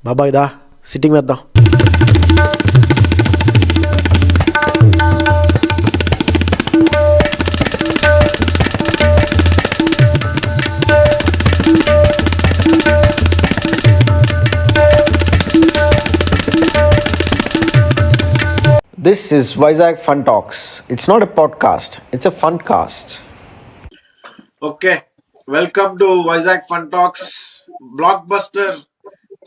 బాబాయ్ దా సిట్టింగ్ వేద్దాం. This is Vizag Fun Talks. It's not a podcast, it's a fun cast. Okay, welcome to Vizag fun talks. Block buster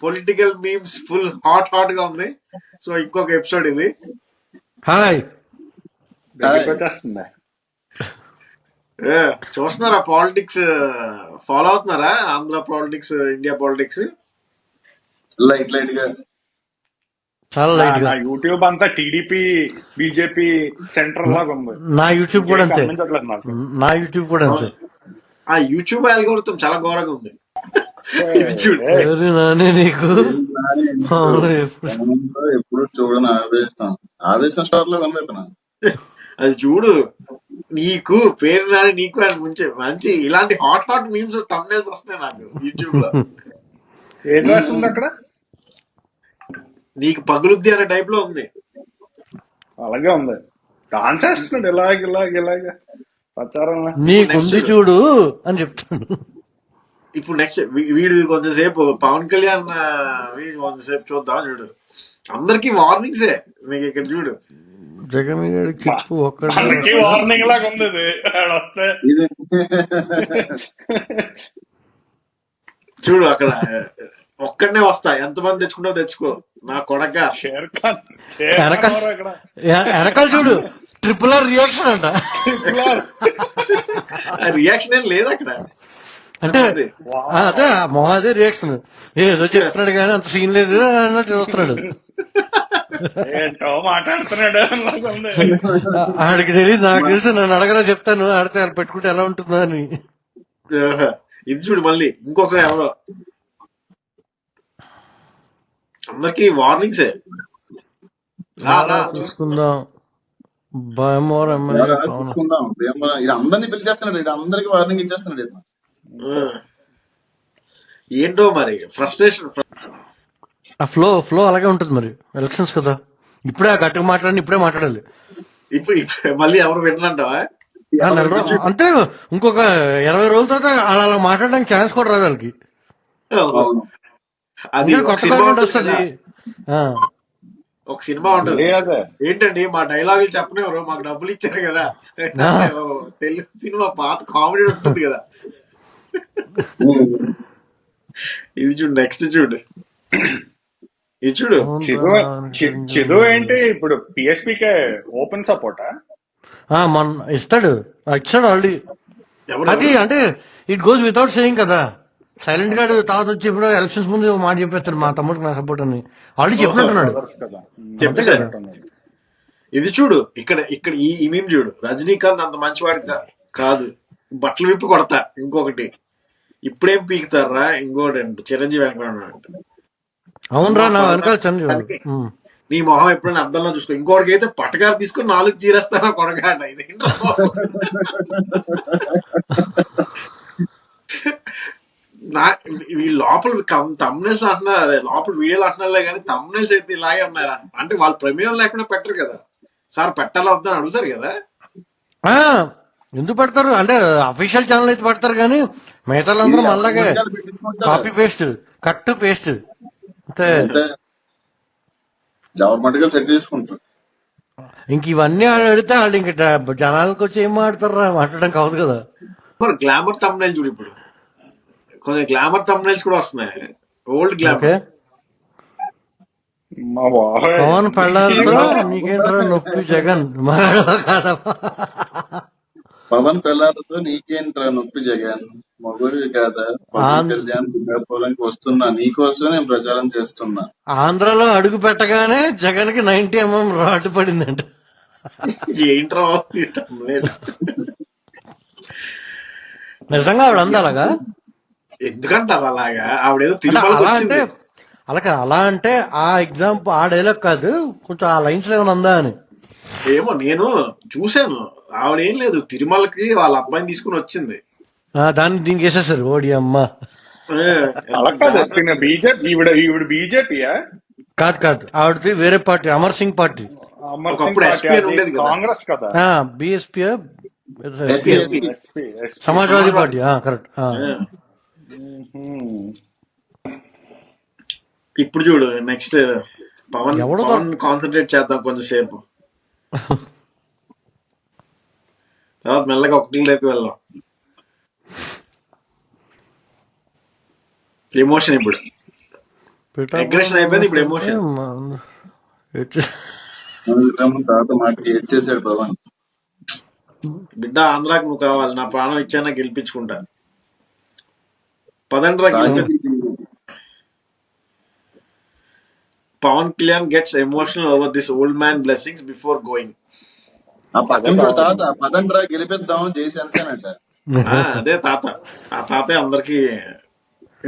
political memes full hot గా ఉంది. So ఇంకొక episode ఇది. Hi, చూస్తున్నారా politics? Follow అవుతున్నారా? Andhra politics, India politics light light గా చాలా light గా. YouTube అంతా టీడీపీ బీజేపీ సెంటర్ లాగా ఉంది. నా యూట్యూబ్ కూడా అంతే. నా యూట్యూబ్ కూడా అంతే. ఆ యూట్యూబ్ అల్గోరిథం చాలా ఘోరంగా ఉంది. ఇది చూడు, నానే నీకు ఎప్పుడు చూడని ఆవేశం స్టార్ లో కనిపెడుతున్నా. అది చూడు, నీకు పేరు నాని, నీకు అని ముంచే మంచి ఇలాంటి హాట్ మీమ్స్ తమ్నేల్స్ వస్తున్నాయి నాకు యూట్యూబ్ లో. ఏం రాస్తుంది అక్కడ? నీకు పగులుద్ది అనే టైప్ లో ఉంది. అలాగే ఉంది. డాన్స్ చేస్తున్నాడు ఇలాగ ప్రచారం. నీకుంది చూడు అని చెప్తాను. ఇప్పుడు నెక్స్ట్ వీడు కొంచెంసేపు పవన్ కళ్యాణ్ కొంచెంసేపు చూద్దాం. చూడు, అందరికి వార్నింగ్సే. నీకు ఇక్కడ చూడు, జగన్ గారి చెప్పు మనకి వార్నింగ్ లాగా ఉంది ఇది. చూడు అక్కడ ఒక్కడనే వస్తా, ఎంతమంది తెచ్చుకుంటావు తెచ్చుకో నా కొడక. వెనకాల చూడు, ట్రిపుల్ ఆర్ రియాక్షన్ అంట. రియాక్షన్ ఏం లేదు అక్కడ. అంటే అదే మొహదే రియాక్షన్. ఏదో చెప్తున్నాడు కానీ అంత సీన్ లేదు అన్నట్టు చూస్తున్నాడు. ఏంటో మాట్లాడుతున్నాడు. ఆడికి తెలియదు, నాకు తెలుసు. నన్ను అడగరా చెప్తాను, ఆడితే వాళ్ళు పెట్టుకుంటే ఎలా ఉంటుందో అని. ఇది చూడు, మళ్ళీ ఇంకొక ఎవరో. అందరికి వార్నింగ్సే. చూసుకుందాం. భయమోర్ ఎమ్మెల్యే చూసుకుందాం. ఇది అందరినీ పిలిచేస్తున్నాడు, ఇది అందరికి వార్నింగ్ ఇచ్చేస్తున్నాడు. ఏంటో మరి ఫ్రస్ట్రేషన్. ఆ ఫ్లో అలాగే ఉంటుంది మరి. ఎలక్షన్స్ కదా, ఇప్పుడే ఆ గట్టిగా ఇప్పుడే మాట్లాడాలి. ఇప్పుడు మళ్ళీ ఎవరు వినరంటావా? అంటే ఇంకొక 20 రోజుల తర్వాత అలా మాట్లాడడానికి ఛాన్స్ కూడా రాదు వాళ్ళకి. అది కొత్త గవర్నమెంట్ వస్తుంది. ఒక సినిమా ఉంటుంది, ఏంటండి మా డైలాగులు చెప్పనివ్వరు, మాకు డబ్బులు ఇచ్చారు కదా. తెలుగు సినిమా పాత కామెడీ ఉంటుంది కదా. ఇది చూడు, నెక్స్ట్ చూడు, ఇది చూడు. చిదు ఏంటి ఇప్పుడు పిఎస్పీకే ఓపెన్ సపోర్టా? మన ఇచ్చాడు ఆల్రెడీ. అది అంటే ఇట్ గోస్ వితౌట్ సేయింగ్ కదా. సైలెంట్ గా తర్వాత వచ్చి ఇప్పుడు ఎలక్షన్స్ ముందు మాట చెప్పేస్తాడు, మా తమ్ముడికి నా సపోర్ట్ అని ఆల్రెడీ చెప్పినట్టున్నాడు. చెప్పేసారు. ఇది చూడు, ఇక్కడ ఈ మీమ్ చూడు. రజనీకాంత్ అంత మంచివాడు కాదు, బట్టలు విప్పి కొడతా. ఇంకొకటి, ఇప్పుడేం పీకుతారా? ఇంకోటి అంటే చిరంజీవి వెనక. అవునరా, నా వెనకాల చిరంజీవి. నీ మొహం ఎప్పుడైనా అద్దంలో చూసుకో. ఇంకోటికి అయితే పట్టకారు తీసుకుని 4 చీరేస్తారా కొడగాట. ఇదేంటో వీళ్ళు లోపల తమ్నైల్స్ అంటున్నారు, అదే లోపల వీడియోలు అంటున్నారులే కానీ తమ్నైల్స్ అయితే ఇలాగే ఉన్నారా అంటే వాళ్ళు ప్రమేయం లేకుండా పెట్టరు కదా సార్. పెట్టాలా వద్దని అడుగుతారు కదా. ఎందుకు పెడతారు అంటే అఫీషియల్ ఛానల్ అయితే పెడతారు కానీ మిగతా అందరూ మళ్ళాగే కాపీ పేస్ట్, కట్ పేస్ట్ అంతే. ఇంక ఇవన్నీ అడిగితే వాళ్ళు ఇంక జనాలకు వచ్చి ఏం మాట్లాడతారా? మాట్లాడడం కావదు కదా. మరి గ్లామర్ తమ్నైల్ చూడు, ఇప్పుడు కొన్ని గ్లామర్ తమ్నైల్స్ కూడా వస్తున్నాయి. Old glamour. పవన్ పెళ్ళాలతో నీకేంట్రా నొప్పి జగన్ కాదా? పవన్ పెళ్ళాలతో నీకేంట్రా నొప్పి జగన్ మొగుడు కాదా? పవన్ కళ్యాణ్ శ్రీకాకుళంకి వస్తున్నా, నీకోసమే నేను ప్రచారం చేస్తున్నా. ఆంధ్రాలో అడుగు పెట్టగానే జగన్ కి 90 mm రాటు పడిందంట. ఏంట్రా నిజంగా ఆవిడ అంది అలాగా? ఎందుకంటారు అలాగా? ఆవిడేదో తిరుమల అంటే అలా అంటే ఆ ఎగ్జాంపుల్ ఆ డైలాగ్ కాదు, కొంచెం ఆ లైన్స్ లో ఏమైనా ఉందా అని. ఏమో నేను చూశాను. ఆవిడేం లేదు, తిరుమలకి వాళ్ళ అబ్బాయిని తీసుకుని వచ్చింది. దాన్ని దీనికి వేసేసారు. ఓడి అమ్మ అలా కాదు తిన బీజేపీ ఈవిడ బీజేపీయా కాదు ఆవిడది వేరే పార్టీ, అమర్ సింగ్ పార్టీ. అమర్ సింగ్ ఒకప్పుడు పార్టీ ఎస్పీ అని అది ఉండేది కదా. కాంగ్రెస్ కదా. BSP SP SP. Samajwadi party, correct. ఇప్పుడు చూడు నెక్స్ట్ పవన్ ఎవడు పవన్ కాన్సన్ట్రేట్ చేద్దాం కొంచెంసేపు, తర్వాత మెల్లగా ఒక్కటి దగ్గరికి వెళ్దాం. ఎమోషన్ ఇప్పుడు అగ్రెషన్ అయిపోయింది, ఇప్పుడు ఎమోషన్. తాత మాటకి ఏడ్చేసాడు పవన్. బిడ్డ ఆంధ్రాకి నువ్వు కావాలి, నా ప్రాణం ఇచ్చానా గెలిపించుకుంటా, పదండ్రా గెలిపి. Pawan Kalyan gets emotional over this old man blessings before going. ఆ పక్కన చూడు తాత, పదండ్రా గెలిపిద్దాం జై జనసేన అంట. అదే తాత, ఆ తాతే అందరికి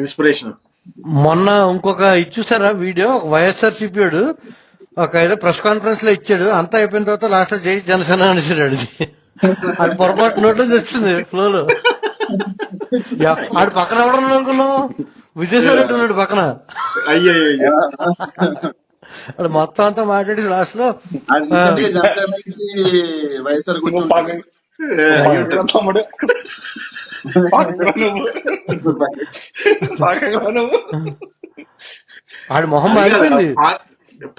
ఇన్స్పిరేషన్. మొన్న ఇంకొక ఇచ్చేసారా వీడియో, ఒక వైఎస్ఆర్ సిపిడు ఒక ఏదో ప్రెస్ కాన్ఫరెన్స్ లో ఇచ్చాడు, అంతా అయిపోయిన తర్వాత లాస్ట్ లో జై జనసేన అనేసాడు. అది పొరపాటు నోట్లో వచ్చింది ఫ్లో లో. ఆడు పక్కన ఎవడన్నా అనుకున్నావు, విజయసాయి రెడ్డి ఉన్నాడు పక్కన. అయ్యో అది మొత్తం అంతా మాట్లాడి లాస్ట్ లో జనసేన నుంచి వైఎస్ఆర్ నువ్వు కూర్చుంటాడు. తమ్ముడు నువ్వు ఆడి మొహం మారిపోయింది.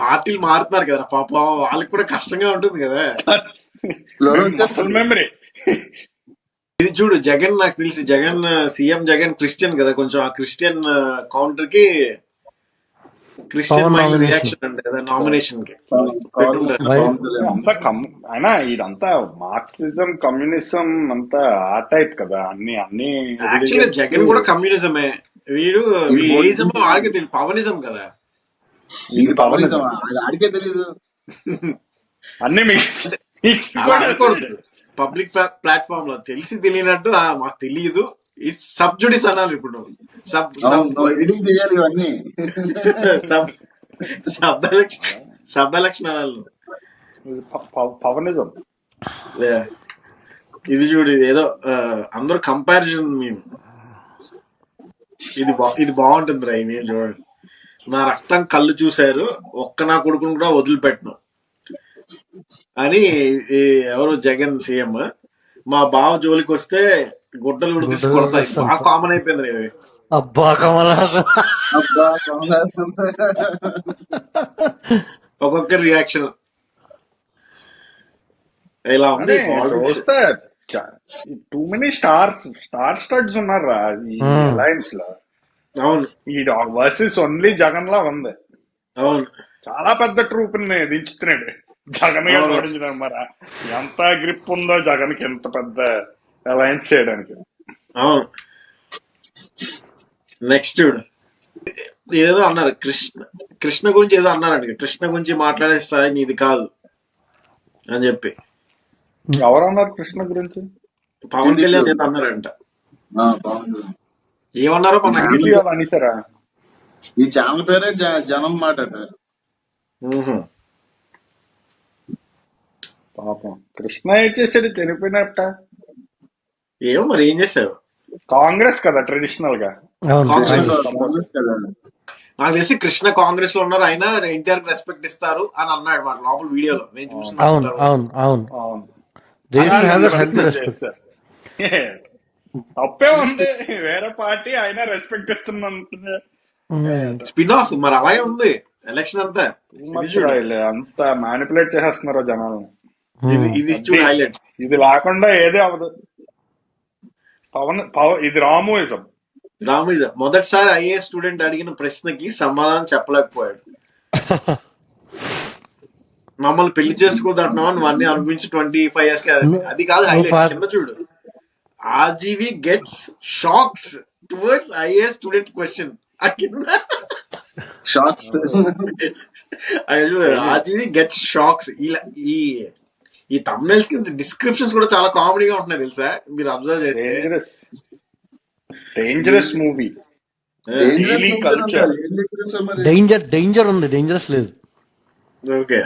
పార్టీలు మారుతున్నారు కదా పాపం, వాళ్ళకి కూడా కష్టంగా ఉంటుంది కదా. మెమరీ. ఇది చూడు జగన్, నాకు తెలిసి జగన్ సీఎం జగన్ క్రిస్టియన్ కదా, కొంచెం ఆ క్రిస్టియన్ కౌంటర్ కి క్రిస్టియన్ రియాక్షన్ అంటే కదా నామినేషన్ కి అయినా ఇదంతా మార్క్సిజం కమ్యూనిజం అంతా ఆ టైప్ కదా. అన్ని యాక్చువల్గా జగన్ కూడా కమ్యూనిజమే, వీడు ఏయిజం వాళ్ళకి తెలియదు, పవనిజం కదా. ఆడికే తెలీదు. అన్ని అనకూడదు పబ్లిక్ ప్లాట్ఫామ్ లో, తెలిసి తెలియనట్టు మాకు తెలియదు, ఇట్స్ సబ్జుడిస్ అనాలి ఇప్పుడు. ఎడిటింగ్ చేయాలి ఇవన్నీ. సబ్ ఎలక్షన్ అనాలి. పవనిజం. ఇది చూడు, ఇది ఏదో అందరూ కంపారిజన్ మేము, ఇది బాగుంటుంది రా. మేము చూడండి, నా రక్తం కళ్ళు చూశారు, ఒక్క నా కొడుకును కూడా వదిలిపెట్టను అని ఎవరు జగన్ సీఎం. మా బావ జోలికి వస్తే గుడ్డలు కూడా తీసుకొడతాయి, బాగా కామన్ అయిపోయింది. అబ్బా కమలాసన్, ఒక్కొక్కరి రియాక్షన్ ఇలా ఉంది. చూస్తే టూ మెనీ స్టార్ స్టడ్స్ ఉన్నారా ఈ అలయన్స్ లో. అవును, ఈ వర్సెస్ ఓన్లీ జగన్ లా ఉంది. అవును, చాలా పెద్ద ట్రూప్ ని దించుతున్నాడు జగన్ గా ఓడించడం. మరి ఎంత గ్రిప్ ఉందో జగన్ కి ఎంత పెద్ద అలయన్స్ చేయడానికి. అవును. నెక్స్ట్ ఏదో అన్నారు కృష్ణ గురించి ఏదో అన్నారండి, కృష్ణ గురించి మాట్లాడే స్థాయి నీది కాదు అని చెప్పి. ఎవరన్నారు కృష్ణ గురించి? పవన్ కళ్యాణ్ ఏదో అన్నారంట. ఏమన్నారో అనేసారా? ఈ ఛానల్ పేరే జనం మాట. పాపం కృష్ణ ఏం చేశాడు, చనిపోయినట్ట. ఏమో మరి ఏం చేశావు. కాంగ్రెస్ కదా ట్రెడిషనల్ గా. నాకు తెలిసి కృష్ణ కాంగ్రెస్ లో ఉన్నారు, అయినా ఎన్టీఆర్ కి రెస్పెక్ట్ ఇస్తారు అని అన్నాడు మాట లోపల వీడియోలో నేను చూసిన. తప్పే ఉంది, వేరే పార్టీ అయినా రెస్పెక్ట్ ఇస్తున్నా. స్పిన్ ఆఫ్ మరి అలాగే ఉంది ఎలక్షన్ అంతా. అంత మ్యానిపులేట్ చేసేస్తున్నారు జనాలను. ఇది చూడు హైలైట్. ఇది లేకుండా ఏదే అవదు. ఇది రామోయిజం. మొదటిసారి ఐఏఎస్ స్టూడెంట్ అడిగిన ప్రశ్నకి సమాధానం చెప్పలేకపోయాడు. మమ్మల్ని పెళ్లి చేసుకోదంటున్నావా నువ్వు అన్ని అనిపించి 25 years కి. అది కాదు హైలైట్, కింద చూడు. RGV gets shocks towards IAS student question. RGV gets shocks. ఈ thumbnails కి డిస్క్రిప్షన్స్ కూడా చాలా కామెడీగా ఉంటున్నాయి తెలుసా, మీరు అబ్జర్వ్ చేస్తే. Dangerous movie. డేంజర్ ఉంది, డేంజరస్ లేదు. ఓకే,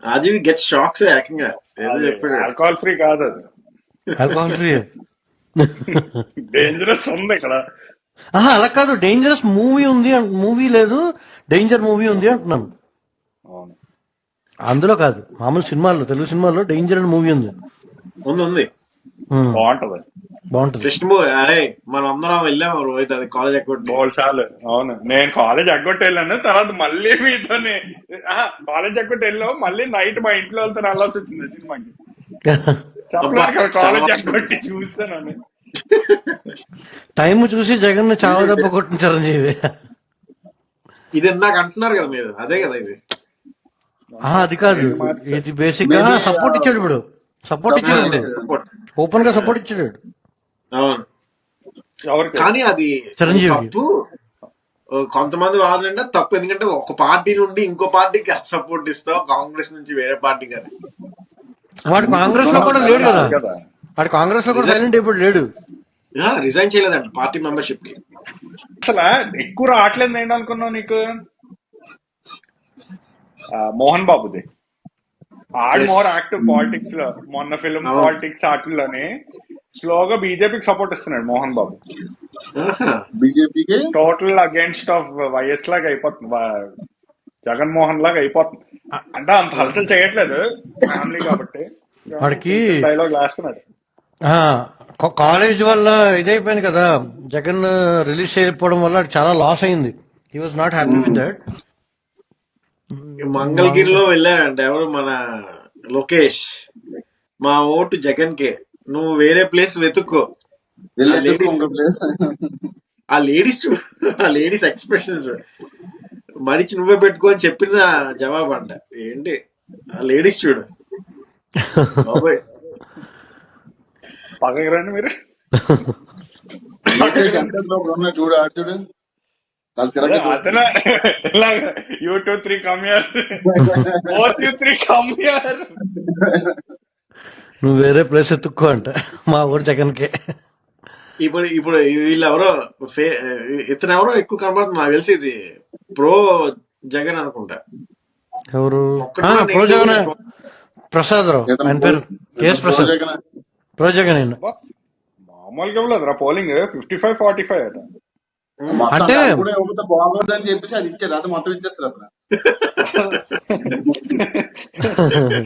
ఆర్జీవి గెట్స్ షాక్స్ ఏకంగా ఏదో చెప్పాడు. ఆల్కహాల్ ఫ్రీ కాదు అది, ఆల్కహాల్ ఫ్రీ. డేంజరస్ ఉంది ఇక్కడ. ఆహా అలా కాదు, డేంజరస్ మూవీ ఉంది, మూవీ లేదు, డేంజర్ మూవీ ఉంది అంటున్నాను. అవును. అందులో కాదు, మామూలు సినిమాల్లో, తెలుగు సినిమాల్లో డేంజర్ అని మూవీ ఉంది. ఉంది బాగుంటది. బాగుంటుంది. కృష్ణ మూవీ. అరే మనం అందరం వెళ్ళాం రోహిత్, అది కాలేజ్ ఎక్కడ బోల్సాలు. అవును, నేను కాలేజ్ ఎగ్గొట్టి వెళ్ళాను, తర్వాత మళ్ళీ మీతోని కాలేజ్ ఎగ్గొట్టి వెళ్ళావు, మళ్ళీ నైట్ మా ఇంట్లో వెళ్తే వెళ్ళాల్సి వచ్చింది సినిమాకి. చెప్పలేదు కదా, కాలేజ్ ఎగ్గొట్టి చూసాను. టైం చూసి జగన్ చావు దెబ్బ కొట్టిన చిరంజీవి. ఇది ఇందాక అంటున్నారు కదా మీరు, అదే కదా ఇది. అది కాదు, ఇది బేసిక్ గా సపోర్ట్ ఇచ్చాడు. ఇప్పుడు సపోర్ట్ ఇచ్చాడు, ఇప్పుడు సపోర్ట్. ఓపెన్ గా సపోర్ట్ ఇచ్చాడు. అవును, ఎవరికి? కానీ అది చిరంజీవికి. తప్పు. కొంతమంది వాదులంటే తప్పు, ఎందుకంటే ఒక పార్టీ నుండి ఇంకో పార్టీకి సపోర్ట్ ఇస్తావు, కాంగ్రెస్ నుంచి వేరే పార్టీ కానీ. వాడు కాంగ్రెస్ లో కూడా లేడు కదా, వాడు కాంగ్రెస్ లో కూడా సైలెంట్ ఇప్పుడు లేడు. రిజైన్ చేయలేదండి పార్టీ మెంబర్షిప్ కి. అసలు ఎక్కువ రావట్లేదు ఏంటి అనుకున్నావు నీకు? మోహన్ బాబుది ఆడు మోర్ యాక్టివ్ పాలిటిక్స్ లో, మొన్న ఫిల్మ్ పాలిటిక్స్ ఆటల్లోని స్లోగా బీజేపీకి సపోర్ట్ ఇస్తున్నాడు మోహన్ బాబు. బీజేపీకి టోటల్ అగేన్స్ట్ ఆఫ్ వైఎస్ లాగా అయిపోతుంది, జగన్మోహన్ లాగా అయిపోతుంది. అంటే అంత హల్చల్ చేయట్లేదు ఫ్యామిలీ కాబట్టి, వాడికి డైలాగ్ వేస్తున్నాడు. కాలేజ్ వల్ల ఇదైపోయింది కదా, జగన్ రిలీజ్ చేయకపోవడం వల్ల చాలా లాస్ అయింది. He was not happy with that. మంగళగిరిలో వెళ్ళారంట ఎవరు, మన లోకేష్, మా ఓటు జగన్ కే, నువ్వు వేరే ప్లేస్ వెతుక్కో. ఆ లేడీస్ చూడు, ఆ లేడీస్ ఎక్స్ప్రెషన్స్ మడిచి నువ్వే పెట్టుకో అని చెప్పిన జవాబు అంట. ఏంటి ఆ లేడీస్ చూడు బాబోయ్. పక్కకి రండి మీరు. చూడు చూడు యూ 2-3 కమ్యార్, బోత్ యూ 3 కమ్యార్. నువ్వు వేరే ప్లేస్ ఎత్తుక్కో అంట మా ఊరు జగన్ కే. ఇప్పుడు ఇప్పుడు వీళ్ళు ఎవరో ఇతను ఎవరో ఎక్కువ కనబడుతుంది నాకు తెలిసి, ఇది ప్రో జగన్ అనుకుంటా. ఎవరు? ప్రో జగన్, ప్రసాద్ రావు ఆయన పేరు, కేఎస్ ప్రసాద్. ప్రో జగన్ ఆయన మామూలుగా ఇవ్వలేదురా పోలింగ్, 55-45 అట. అంటే బాగోదని చెప్పేసి అది ఇచ్చారు, అది మొత్తం ఇచ్చేస్తారు అతను.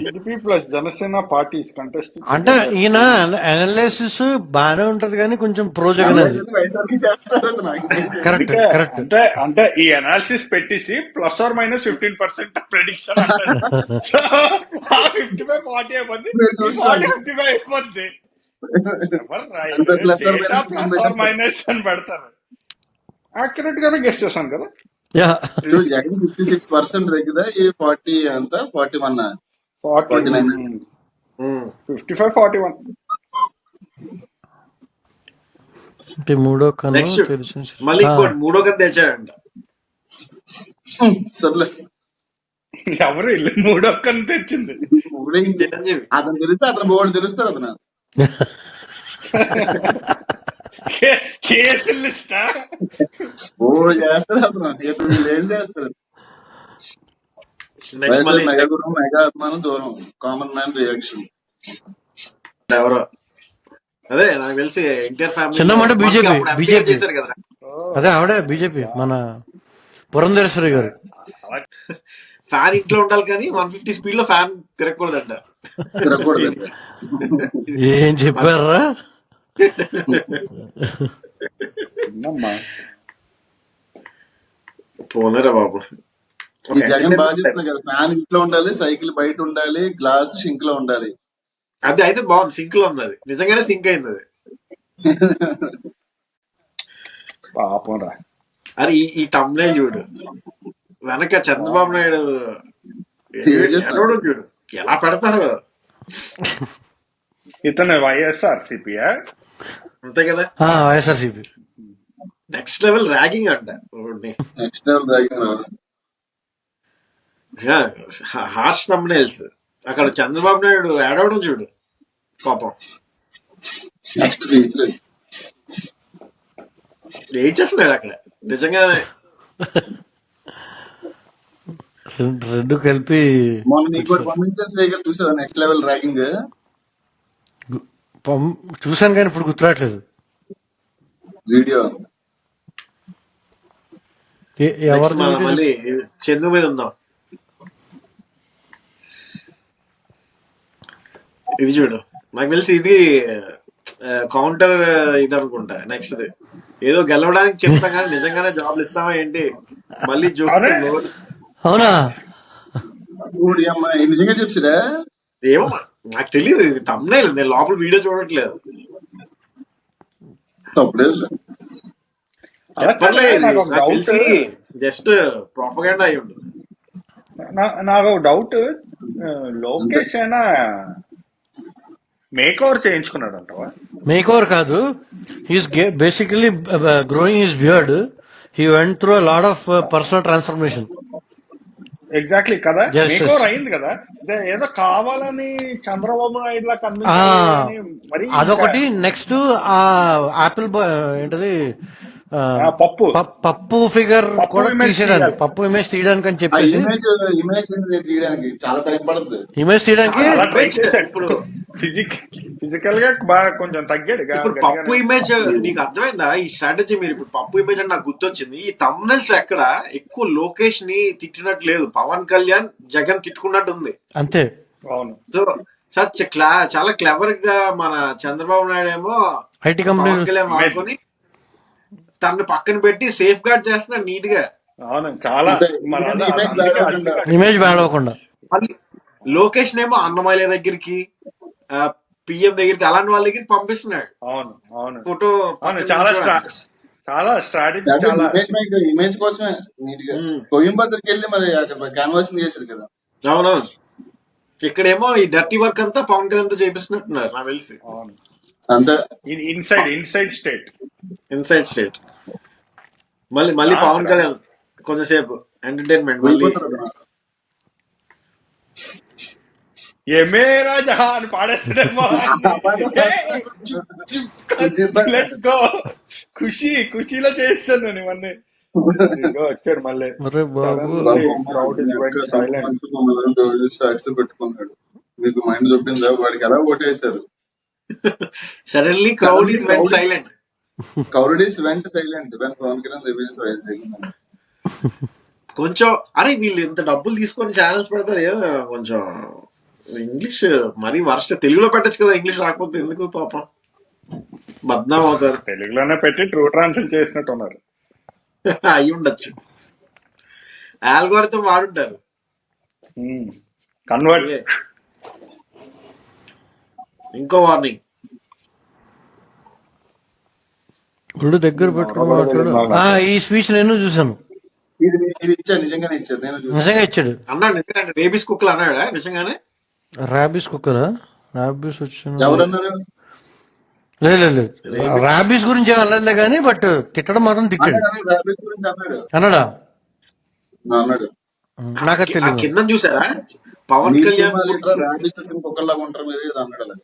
TDP plus Janasena parties contest. అంటే ఈయన అనాలిసిస్ బాగానే ఉంటది కానీ కొంచెం ప్రో జగన్ అది. Correct correct. అంటే ఈ అనాలిసిస్ పెట్టేసి +or-15% ప్రెడిక్షన్ అంటారు. 55-40 అయిపోద్ది, 40-55 అయిపోద్ది. +or-- అని పెడతారు. యాక్యురేట్ గానే గెస్ చేశాను కదా. జగన్ 56% దగ్గర, ఈ 40 అంత 41 55-41. మూడో కన్నా మళ్ళీ ఇంకోటి మూడో కన్నా తెచ్చాడంట. సర్లే, ఎవరు ఇల్లు మూడో కన్నా తెచ్చింది? అతను తెలిస్తే అతను బోర్డు తెలుస్తుంది అతను. కేసులు ఇస్తా చేస్తారు అతను, ఏం చేస్తారు. మెగా అభిమానం దూరం, కామన్ మ్యాన్ రియాక్షన్. ఎవరో అదే నాకు తెలిసి ఎన్టీఆర్ ఫ్యామిలీ చిన్నమాట బీజేపీ, బీజేపీ చేశారు కదా. అదే ఆవిడే బీజేపీ, మన పురంధేశ్వరి గారు. ఫ్యాన్ ఇంట్లో ఉండాలి కానీ 150 స్పీడ్ లో ఫ్యాన్ తిరగకూడదంట. ఏం చెప్పారా? పోలేరా బాబు. ఈ జగన్ బాగా చెప్తున్నా కదా, ఫ్యాన్ ఇంట్లో ఉండాలి, సైకిల్ బయట ఉండాలి, గ్లాస్ సింక్ లో ఉండాలి. అది అయితే బాగుంది, సింక్ లో ఉంది, అది నిజంగానే సింక్ అయింది అది. అరే ఈ తమ్నేల్ చూడు, వెనక చంద్రబాబు నాయుడు చూడు ఎలా పెడతారు. ఇతను వైఎస్ఆర్సీపీ అంతే కదా, వైఎస్ఆర్సీపీ. నెక్స్ట్ లెవెల్ ర్యాగింగ్ అంట. Next level ragging, harsh thumbnails. అక్కడ చంద్రబాబు నాయుడు ఏడవడం చూడు పాపం, ఏం చేస్తున్నాడు అక్కడ నిజంగానే. రెండు కలిపి మొన్న నీకు పంపించారు చూసావా నెక్స్ట్ లెవెల్ ర్యాగింగ్? చూసాను కానీ ఇప్పుడు గుర్తురాట్లేదు వీడియో. నెక్స్ట్ ఎవరిది మనం వీడియో మళ్ళీ చందు మీద ఉందాం. ఇది చూడు, నాకు తెలిసి ఇది కౌంటర్ ఇది అనుకుంటా. నెక్స్ట్ ఏదో గెలవడానికి చెప్తాం కానీ నిజంగానే జాబ్లు ఇస్తామా ఏంటి? మళ్ళీ జోక్ అరే అవునా? ఊడి అమ్మ నిజంగా చెప్తురా? ఏమో నాకు తెలియదు, ఇది తమ్మునేల్, నేను లోపల వీడియో చూడట్లేదు. తప్పులేదు. అలా చెప్పట్లే, కాదురా, ఇది నాకు ఒక నాకు డౌట్. తెలిసి జస్ట్ ప్రాపగండా అయి ఉంటుంది. నాకు ఒక డౌట్. లోకేష్ అయినా మేక్ ఓవర్ చేయించుకున్నాడు అంటవా? మేక్ ఓవర్ కాదు, he's basically growing his beard. He went through lot of personal transformation. Exactly కదా, Yes, మేక్ yes. ఓవర్ అయింది కదా. ఏదో కావాలని చంద్రబాబు నాయుడు లా ఆ, కనిపించాలి అని మరి ఇంకా అదొకటి. నెక్స్ట్ ఆ యాపిల్ ఏంటది పప్పు పప్పు ఫిగర్ పప్పు కూడా image తీసేయడానికి, తీయాలి. పప్పు ఇమేజ్ తీయడానికి అని ఆ చెప్పేసి, ఇమేజ్ తీయడానికి చాలా టైం పడుతుంది. ఇమేజ్ తీయడానికి అలా ట్రై Image చేశాడు. ఇప్పుడు ఫిజికల్ గా బాగా కొంచెం తగ్గాడు ఇప్పుడు పప్పు ఇమేజ్ నీకు అర్థమైందా? ఈ స్ట్రాటజీ మీరు ఇప్పుడు పప్పు ఇమేజ్ అని నాకు గుర్తొచ్చింది. ఈ తమ్నెల్స్ లో ఎక్కడ ఎక్కువ లోకేష్ ని తిట్టినట్టు లేదు, పవన్ కళ్యాణ్ జగన్ తిట్టుకున్నట్టు ఉంది. అంతే. అవును. సో చాలా క్లెవర్ గా మన చంద్రబాబు నాయుడు ఏమో ఐటీ కంపెనీ పవన్ కళ్యాణ్ వాడుకొని తనని పక్కన పెట్టి సేఫ్ గార్డ్ చేస్తున్నాడు నీట్ గా. అవును చాలా అంటే మన image bad అవ్వకుండా. ఇమేజ్ బ్యాడ్ అవ్వకుండా. మళ్ళీ లోకేష్ నేమో అన్నమయ్య దగ్గరికి, పిఎం దగ్గరికి, అలాంటి వాళ్ళ దగ్గరికి పంపిస్తున్నాడు. అవును అవును ఫోటో అవును చాలా చాలా స్ట్రాటజీ చాలా ఇమేజ్ కోసమే నీట్ గా కోయంబత్తూర్కి వెళ్ళి మరి అక్కడ క్యాన్వాస్ చేశారు కదా. అవునవును. ఇక్కడేమో ఈ డర్టీ వర్క్ అంతా పవన్ కళ్యాణ్ తో చేపిస్తున్నట్టున్నారు నాకు తెలిసి. అవును. అంతే ఇన్సైడ్ స్టేట్. Inside state. మళ్ళీ పవన్ కళ్యాణ్ కొంచెంసేపు ఎంటర్టైన్మెంట్ మళ్ళీ. ఏమే రాజా అని పాడేస్తాడేమో. లెట్స్ గో ఖుషీలో చేస్తాను నేను ఇవన్నీ. ఇదిగో వచ్చాడు మళ్ళీ. అరే బాబు, Crowd is went silent. పెట్టుకున్నాడు. మీకు మైండ్ చూపిందా? వాడికి ఎలా ఓటేశారు? Suddenly crowd is went silent. Crowds went silent when Pawan Kalyan reveals rising. కొంచెం అరే వీళ్ళు ఇంత డబ్బులు తీసుకొని ఛానల్స్ పెడతారు, ఏదో కొంచెం ఇంగ్లీష్ మరీ వర్స్ట్. తెలుగులో పెట్టచ్చు కదా, ఇంగ్లీష్ రాకపోతే ఎందుకు పాపం బద్నాం అవుతారు. తెలుగులోనే పెట్టి ట్రూ ట్రాన్స్లేట్ చేసినట్టు ఉన్నారు. అయి ఉండొచ్చు, ఆల్గోరిథం వాడుంటారు. కన్వర్ట్. ఇంకో వార్నింగ్, గుళ్ళు దగ్గర పెట్టుకుని మాట్లాడు. ఈ స్పీచ్ నేను చూసాను. ఇది ఇచ్చాడు, నిజంగానే ఇచ్చాడు. నేను చూసాను. నిజంగా ఇచ్చాడు. అన్నాడు రేబీస్ కుక్కలు అన్నాడా నిజంగానే? ర్యాబీస్ కుక్కరా? ర్యాబీస్ వచ్చిన ఎవరన్నారు? లేదు, ర్యాబీస్ గురించి అనలేదులే కానీ, బట్ తిట్టడం మాత్రం తిట్టాడు. ర్యాబిస్ గురించి అన్నాడు. అన్నాడా? అన్నాడు. నాకు ఆ తెలియదు. కింద చూసారా పవన్ మీ కళ్యాణ్ సినిమాలు పుట్స్, ర్యాబిస్ ఇంకొకళ్ళగా ఉంటారు మీరు ఇది అన్నాడు. అలా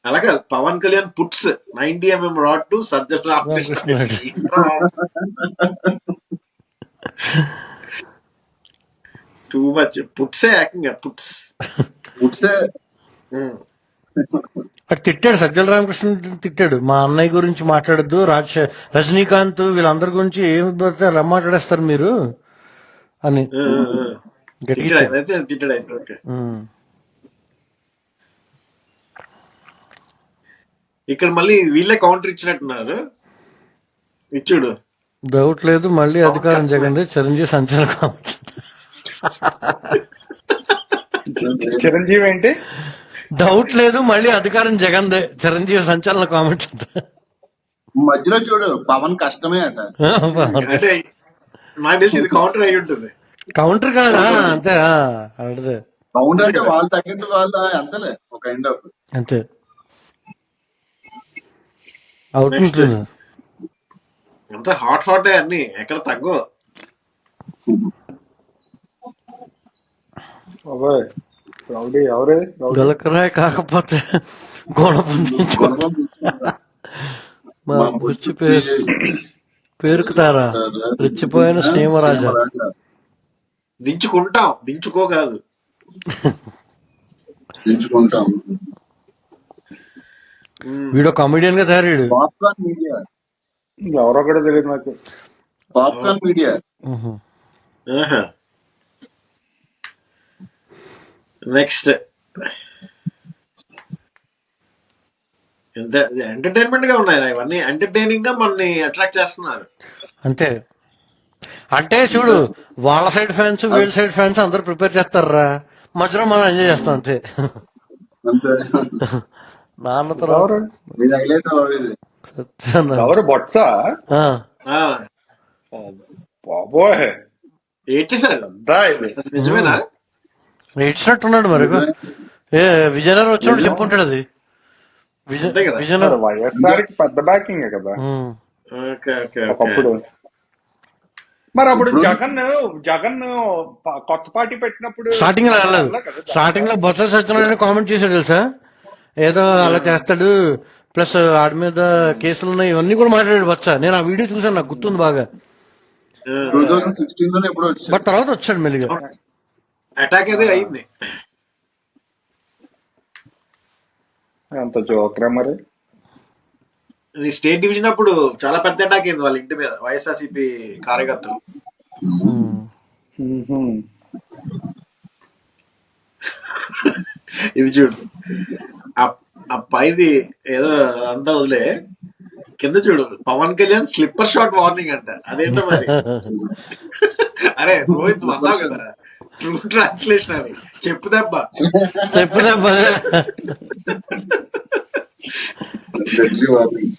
అలాగా Pawan Kalyan puts 90 mm rod to Sajjana Ramakrishna. Too much పుట్సే యాక్టింగ్ పుట్స్. పుట్సే అటు తిట్టాడు, సజ్జల రామకృష్ణ తిట్టాడు. మా అన్నయ్య గురించి మాట్లాడద్దు, రజనీకాంత్ వీళ్ళందరి గురించి ఏమి పడితే అలా మాట్లాడేస్తారు మీరు అని గట్టిగా తిట్టాడు అయితే. ఓకే, ఇక్కడ మళ్ళీ వీళ్ళే కౌంటర్ ఇచ్చినట్టున్నారు. ఇచ్చుడు డౌట్ లేదు, మళ్ళీ అధికారం జగన్, చిరంజీవి సంచలన కామెంట్. చిరంజీవి ఏంటి? డౌట్ లేదు, మళ్ళీ అధికారం జగన్దే, చిరంజీవి సంచలన కామెంట్. మధ్యలో చూడు పవన్ కష్టమే అట. అంటే నాకు తెలిసి ఇది కౌంటర్ అయి ఉంటుంది. కౌంటర్ కాదా? అంతే అదే కౌంటర్ అంటే వాళ్ళు తగ్గట్టు వాళ్ళు అంతలే ఒక కైండ్ ఆఫ్ అంతే అవుతుంది. అంతా హాట్ అన్ని ఎక్కడ తగ్గో. రౌడీ ఎవరే? గలకరాయ్ కాకపోతే గొడవ బుచ్చి పేరుకుతారా? రెచ్చిపోయిన సీమరాజా. దించుకో కాదు దించుకుంటాం. వీడో కామెడియన్ గా తయారయ్యాడు. పాప్కార్న్ మీడియా ఎవరో కూడా తెలియదు నాకు. పాప్కార్న్ మీడియా నెక్స్ట్ ఎంత ఎంటర్టైన్మెంట్ గా ఉన్నాయి ఇవన్నీ, ఎంటర్టైనింగ్ గా మనని అట్రాక్ట్ చేస్తున్నారు. అంతే. అంటే చూడు, వాళ్ళ సైడ్ ఫ్యాన్స్ వీళ్ళ సైడ్ ఫ్యాన్స్ అందరు ప్రిపేర్ చేస్తారా, మధ్యలో మనం ఎంజాయ్ చేస్తాం అంతే. అంతే. నాన్న తర్వాత ఎవరు ఇది హైలైట్ ఇది. సత్యాన్న. ఎవరు బొత్స? ఆ, ఆ, బాబోయ్ ఏడ్చేశారు. పెద్ద ఇది. అది నిజమేనా? ఏడ్చినట్టున్నాడు మరి. ఏ విజయనగరం వచ్చినప్పుడు నిజం. చెప్పుంటాడు అది. అంతే కదా. విజయనగరం. వైఎస్ఆర్ కి పెద్ద బ్యాకింగ్ కదా ఉమ్. Okay okay okay. ఒకప్పుడు. మరి అప్పుడు ఇప్పుడు జగన్ కొత్త పార్టీ పెట్టినప్పుడు స్టార్టింగ్ లో వెళ్ళలేదు. వెళ్ళా కదా స్టార్టింగ్ లో బొత్స సత్యనారాయణ కామెంట్ చేశాడు తెలుసా, ఏదో అలా చేస్తాడు, ప్లస్ ఆడి మీద కేసులు ఉన్నాయి, ఇవన్నీ కూడా మాట్లాడాడు బొత్స. నేను ఆ వీడియో చూసాను, నాకు గుర్తుంది బాగా. 2016 లోనే ఎప్పుడు వచ్చింది. బట్ తర్వాత వచ్చాడు మెల్లిగా. అటాక్ అదే అయింది. అంత జోక్రా మరి. ఈ స్టేట్ డివిజన్ అప్పుడు చాలా పెద్ద అటాక్ అయింది వాళ్ళ ఇంటి మీద, వైఎస్ఆర్సీపీ కార్యకర్తలు. ఇది చూడు, ఆ పైది ఏదో అంతా వదిలే, కింద చూడు, Pawan Kalyan slipper shot warning అంట. అదేంటో మరి. అరే రోహిత్ అన్నావు కదా ట్రూ ట్రాన్స్లేషన్ అని, చెప్పు దెబ్బ. Deadly warning.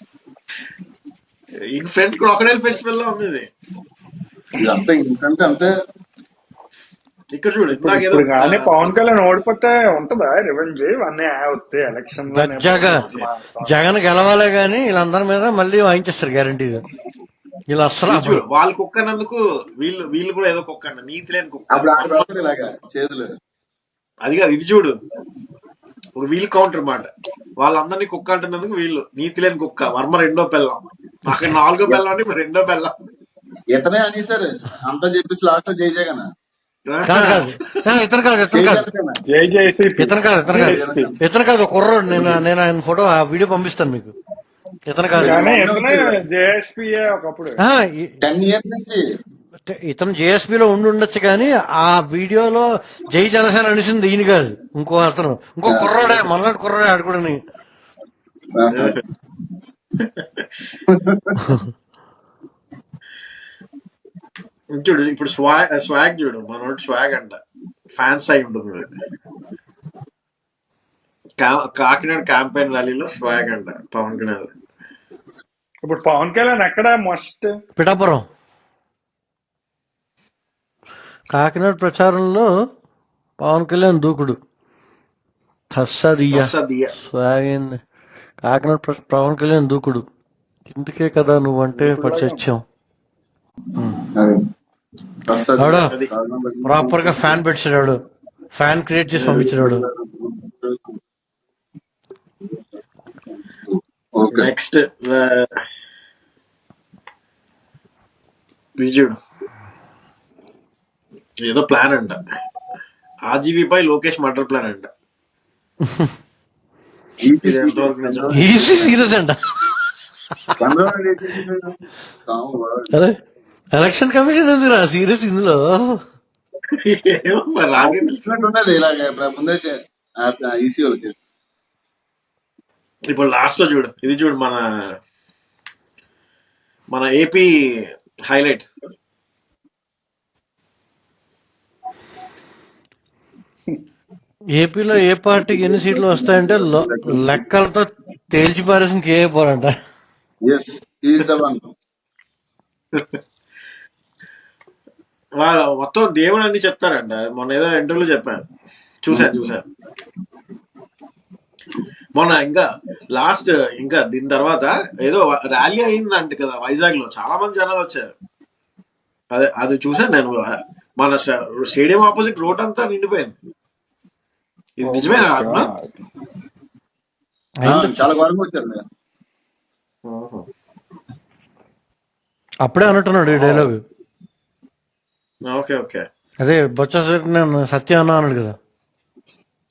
Infant crocodile festival లో ఉంది ఇది. ఇదంతా ఇంకంటే అంతే. ఇక్కడ చూడు, ఇందాక ఏదో ఇప్పుడు కానీ పవన్ కళ్యాణ్ ఓడిపోతే ఉంటదా రివెంజ్ అన్నీ వస్తాయి ఎలక్షన్ దర్జాగా జగన్ గెలవాలే గాని వీళ్ళందరి మీద మళ్ళీ వాయించేస్తారు గ్యారంటీగా. వీళ్ళు అస్సలు ఇది చూడు, వాళ్ళు కుక్క అన్నందుకు వీళ్ళు కూడా ఏదో కుక్క అంట, నీతి లేని అప్పుడు కుక్క. ఆడ పెడతారు ఇలాగా చేతులు. అది కాదు, ఇది చూడు, ఒక వీల్ కౌంటర్ మాట. వాళ్ళందరినీ కుక్క అంటున్నందుకు వీళ్ళు నీతి లేని కుక్క. వర్మ రెండో పెళ్ళం, అక్కడ 4వ పెళ్ళం అంటే ఇప్పుడు 2వ పెళ్ళం. ఇతనే అనేసారు అంతా చెప్పేసి లాస్ట్ లో జై జగన్. కాదు కాదు. ఇతను కాదు జై ఇతను కాదు జనసేన. ఇతను కాదు ఇతను కాదు ఇతను కాదు కుర్రోడు. నేను ఆయన ఫోటో ఆ వీడియో పంపిస్తాను మీకు. ఇతను కాదు. జేఎస్పీఏ ఒకప్పుడు. 10 years నుంచి ఇతను జేఎస్పీలో ఉండొచ్చు కానీ ఆ వీడియోలో జై జనసేన అనిసింది ఈయన కాదు, ఇంకో అతను, ఇంకో కుర్రాడే, మన్నాడు కుర్రాడే ఆడుకోడని. చూడు ఇప్పుడు స్వాగ్ చూడు, మనోడు స్వాగ్ అంట, ఫ్యాన్స్ అయి ఉంటుంది. కాకినాడ క్యాంపెయిన్ ర్యాలీలో స్వాగ్ అంట పవన్ కళ్యాణ్. ఇప్పుడు పవన్ కళ్యాణ్ ఎక్కడ మస్ట్ పిఠాపురం కాకినాడ ప్రచారంలో పవన్ కళ్యాణ్ దూకుడు తస్సదియ్యా స్వాగింది. కాకినాడ పవన్ కళ్యాణ్ దూకుడు. ఇందుకే కదా నువ్వంటే పరిచయం. ప్రాపర్ గా ఫ్యాన్ పెట్టాడు, ఫ్యాన్ క్రియేట్ చేసి పంపించాడు. నెక్స్ట్ విజయుడు ఏదో ప్లాన్ అంట, ఆర్జీబీపై లోకేష్ మర్డర్ ప్లాన్ అంట. ఇది ఎంతవరకు నిజం? సీరియస్ అంట. అదే ఎలక్షన్ కమిషన్ ఉంది రా సీరియస్ ఇందులో. ఏమో మరి రాగే ఉన్నది ఇలాగ ముందే ఈసీ వాళ్ళకి. ఇప్పుడు లాస్ట్ లో చూడు, ఇది చూడు, మన ఏపీ హైలైట్. ఏపీలో ఏ పార్టీకి ఎన్ని సీట్లు వస్తాయంటే లెక్కలతో తేల్చి పారేసిన కే పోరంట. వాళ్ళు మొత్తం దేవుడు అన్ని చెప్తారంట. మొన్న ఏదో ఇంటర్వ్యూలో చెప్పారు, చూశాను. మొన్న ఇంకా లాస్ట్ ఇంకా దీని తర్వాత ఏదో ర్యాలీ అయిందంట కదా వైజాగ్ లో, చాలా మంది జనాలు వచ్చారు. అది చూసాను నేను. మన స్టేడియం ఆపోజిట్ రోడ్ అంతా నిండిపోయింది. ఇది నిజమేనా? చాలా ఘోరంగా వచ్చారు. అప్పుడే అన్నట్టున్నాడు ఈ డైలాగ్. Okay okay. అదే బొత్స సత్యం అన్నాడు కదా,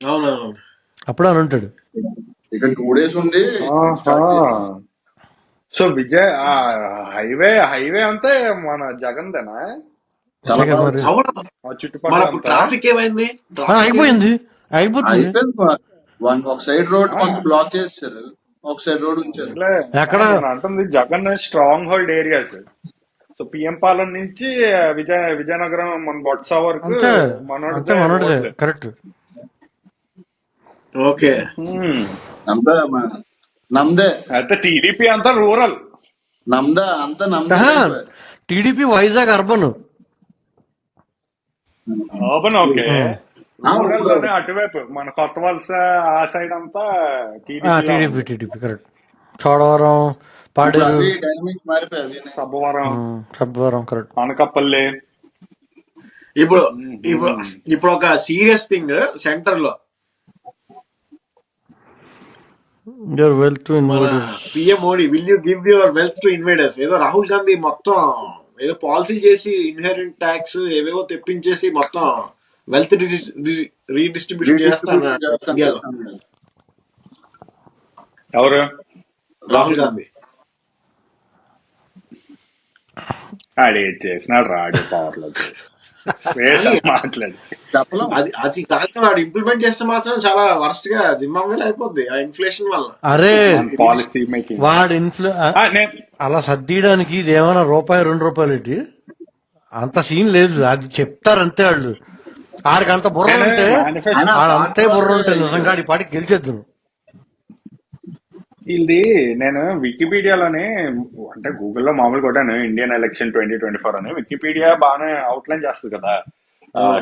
అవునవును, అప్పుడే అని ఉంటాడు. ఇక్కడ 2 days ఉండి సో విజయ్ హైవే అంతా మన జగన్దేనా? చాలా అంతే కదా బాగా మరి. అవును. ఆ మరి చుట్టుపక్కల అప్పుడు అంతా ట్రాఫిక్ ఏమైంది? ట్రాఫిక్ అయిపోయింది అయిపోతుంది. అయిపోయింది. ఒక సైడ్ రోడ్ ఆ, మొత్తం బ్లాక్ చేస్తారు, ఒక సైడ్ రోడ్ ఉంచారు. అసలే ఎక్కడ నేను అంటుంది Jagan strong hold areas. So PM పాలన నుంచి విజయనగరం మన బొత్స వరకు అంతే అంతే మనోడిదే మనోడిదే ఓట్లే. కరెక్ట్. ఓకే. హ్మ్. అంతా నమ్దే, అయితే టీడీపీ అంతా రూరల్. అంతా నమ్దే type. TDP Vizag urban. Open okay. Rural ఇప్పుడు లోనే అటువైపు మన కొత్త వలస ఆ సైడ్ అంతా టీడీపీ టీడీపీ ఉంది. TDP correct. చోడవరం, ఇప్పుడు పాడేరు, అవి డైనమిక్స్ మారిపోయాయి. సబ్బవరం, సబ్బవరం కరెక్ట్. అనకాపల్లి. ఇప్పుడు ఇప్పుడు మ్మ్. ఇప్పుడు ఒక సీరియస్ థింగ్ సెంటర్ లో యువర్ వెల్త్ మన inverters. PM Modi will you give your wealth to invaders, ఏదో రాహుల్ గాంధీ మొత్తం ఏదో పాలసీ చేసి ఇన్హెరెంట్ ట్యాక్స్ ఏవేవో తెప్పించేసి మొత్తం వెల్త్ రీడిస్ట్రిబ్యూషన్ చేస్తాను రీడిస్ట్రిబ్యూషన్ చేస్తాను ఇండియాలో ఎవరు? రాహుల్ గాంధీ. ఆడే చేసినాడు రాడు పవర్ లో మాట్లాడి. చెప్పలేం. అది కానీ వాడు ఇంప్లిమెంట్ చేస్తే మాత్రం చాలా వర్స్ట్ గా జింబాబ్వేలో అయిపోద్ది ఆ ఇన్ఫ్లేషన్ వల్ల. అరే పాలసీ మేకింగ్. వాడు నేను అలా సర్దీయడానికి ఇది ఏమైనా రూపాయి 2 రూపాయలు ఏంటి? అంత సీన్ లేదు, అది చెప్తారంతే వాళ్ళు. ఆడికి అంత బుర్ర ఉంటే మేనిఫెస్టో అంతే బుర్ర ఉంటే నిజంగా ఆడి పాటికి గెలిచేద్దును. ఇది నేను వికీపీడియాలోనే అంటే గూగుల్లో మామూలు కొట్టాను ఇండియన్ ఎలక్షన్ 2024 అని. వికీపీడియా బాగానే అవుట్లైన్ చేస్తుంది కదా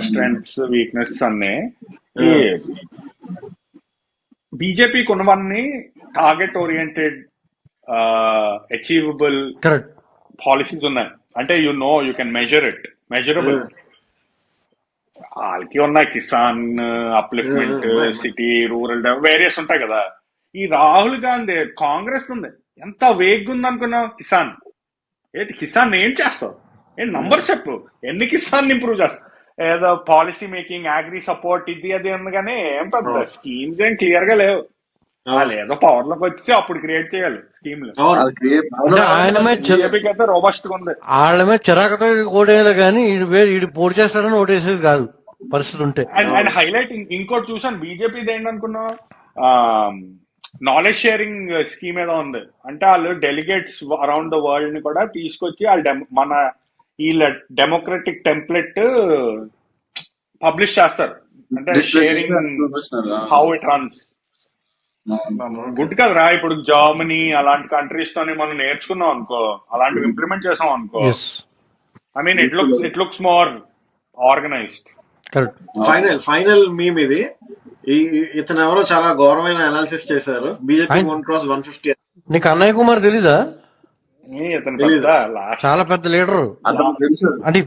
స్ట్రెంగ్స్ వీక్నెస్ అన్ని. ఈ బీజేపీకి ఉన్నవన్నీ target oriented achievable correct. Policies ఉన్నాయి. అంటే యూ కెన్ మెజరబుల్. వాళ్ళకి ఉన్న Kisan upliftment, city, rural various ఉంటాయి కదా. ఈ రాహుల్ గాంధీ కాంగ్రెస్ ఉంది, ఎంత వేగ్ ఉంది అనుకున్నావు? కిసాన్ ఏం చేస్తావు? ఏంటి నంబర్ చెప్పు, ఎన్ని కిసాన్ ఇంప్రూవ్ చేస్తావు? ఏదో పాలసీ మేకింగ్, అగ్రి సపోర్ట్ ఇది అది ఉంది కానీ ఏం పెద్ద స్కీమ్స్ ఏం క్లియర్ గా లేవు. వాళ్ళు ఏదో పవర్ లోకి వచ్చి అప్పుడు క్రియేట్ చేయాలి స్కీమ్లు. ఆయన బీజేపీకి అయితే రోబస్ట్ గా ఉంది. వాళ్ళ మీద చిరాకుతో ఓటేయాలి కానీ ఈడు పోటీ చేస్తాడని ఓటేసేది కాదు పరిస్థితి ఉంటే. అండ్ హైలైట్ ఇంకోటి చూసాను బీజేపీది ఏంటనుకున్నావు, నాలెడ్జ్ షేరింగ్ స్కీమ్ ఏదో ఉంది. అంటే వాళ్ళు డెలిగేట్స్ అరౌండ్ ద వరల్డ్ ని కూడా తీసుకొచ్చి వాళ్ళు మన వీళ్ళ డెమోక్రటిక్ టెంప్లెట్ పబ్లిష్ చేస్తారు. అంటే sharing how it runs. Good కదరా. ఇప్పుడు జర్మనీ అలాంటి కంట్రీస్ తోని మనం నేర్చుకున్నాం అనుకో, అలాంటివి ఇంప్లిమెంట్ చేసాం అనుకో, I mean it looks more organised. Final meme ఇది. ఇతను ఎవరో చాలా ఘోరమైన అనాలిసిస్ చేశారు. BJP 1x150. నీకు అన్నయ్య కుమార్ తెలీదా? చాలా పెద్ద లీడరు. అంటే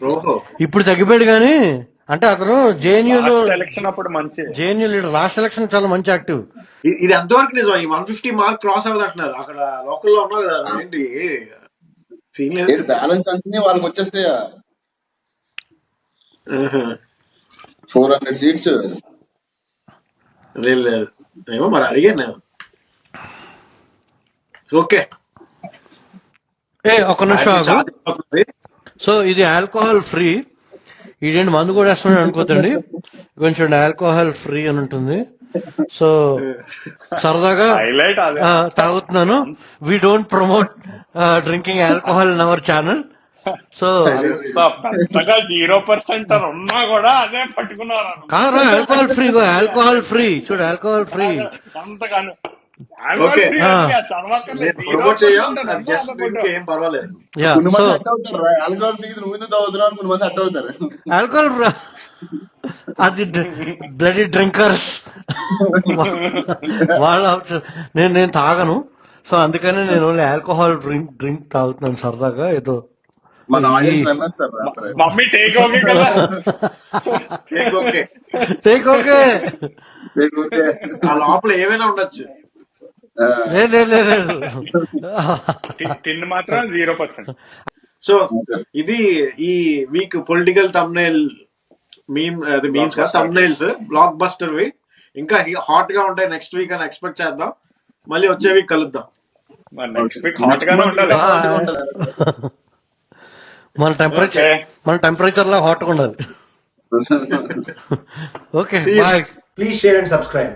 ఇప్పుడు తగ్గిపోయాడు కానీ అంటే అతను జేఎన్యూ ఎలక్షన్ అప్పుడు మంచి జేఎన్యూ లీడర్. లాస్ట్ ఎలక్షన్ చాలా మంచి యాక్టివ్. ఇది ఎంతవరకు నిజం? ఈ 150 మార్క్ క్రాస్ అవ్వదు అంటున్నారు. అక్కడ లోకల్లో ఉన్నారు కదా, ఏంటి బ్యాలెన్స్ అంటే వాళ్ళకి వచ్చేస్తాయా 400 సీట్స్? లేదు ఏమో మరి అడిగాను నేను. ఓకే ఒక నిమిషం. సో ఇది ఆల్కహాల్ ఫ్రీ. ఇదేంటి మందు కూడా వేస్తున్నాడు అనుకోతండి, కొంచెం ఆల్కహాల్ ఫ్రీ అని ఉంటుంది. సో సరదాగా తాగుతున్నాను. We don't promote drinking alcohol in our channel. So 0% ఉన్నా కూడా అదే పట్టుకున్నారు. కాదు ఆల్కహాల్ ఫ్రీ, ఆల్కహాల్ ఫ్రీ చూడు, ఆల్కహాల్ ఫ్రీ. ఆల్కహాల్ అది బ్లడీ డ్రింకర్స్ వాళ్ళ నేను తాగను. సో అందుకని నేను ఓన్లీ ఆల్కహాల్ డ్రింక్ తాగుతున్నాను సరదాగా. ఏదో మమ్మీ టేక్ ఓకే కదా, టేక్ ఓకే. లోపల ఏమైనా ఉండొచ్చు. తిండి మాత్రం 0%. సో ఇది ఈ week political thumbnail memes thumbnails blockbuster వి ఇంకా హాట్ గా ఉంటాయి. నెక్స్ట్ వీక్ అని ఎక్స్పెక్ట్ చేద్దాం. మళ్ళీ వచ్చే వీక్ కలుద్దాం. నెక్స్ట్ వీక్ హాట్ గానే ఉండాలి. మన టెంపరేచర్ లా హాట్ గా ఉండాలి. Okay See you. Bye. Please share and subscribe.